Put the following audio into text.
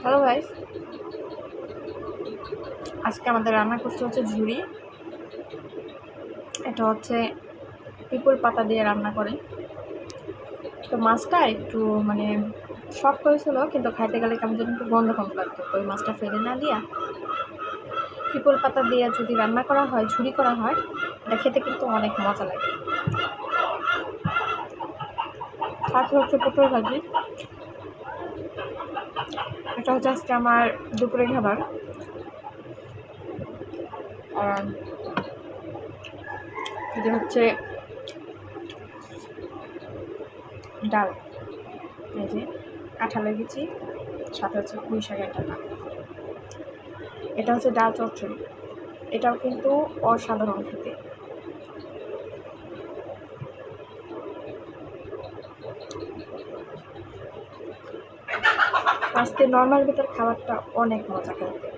Hello guys, আজকে আমাদের রান্না করতে হচ্ছে ঝুড়ি। এটা হচ্ছে পিপল পাতা দিয়ে রান্না করে। তো মাছটা একটু মানে শক্ত হয়েছিল, কিন্তু খাইতে গেলে কেমন যেন একটু গন্ধ গন্ধ লাগতো। তো ওই মাছটা ফেলে না দিয়া পিপল পাতা দিয়ে যদি রান্না করা হয়, ঝুড়ি করা হয়, এটা খেতে কিন্তু অনেক মজা লাগে। সাথে হচ্ছে পটল ভাজি। এটা হচ্ছে আজকে আমার দুপুরের খাবার। আর এটা হচ্ছে ডাল, এই যে কাঁঠালের বিচি, সাথে হচ্ছে পুঁই শাকের ডাটা। এটা হচ্ছে ডাল চচ্চড়ি, এটাও কিন্তু অসাধারণ খেতে। আজকে নর্মাল ভিতর খাবারটা অনেক মজা খেতে।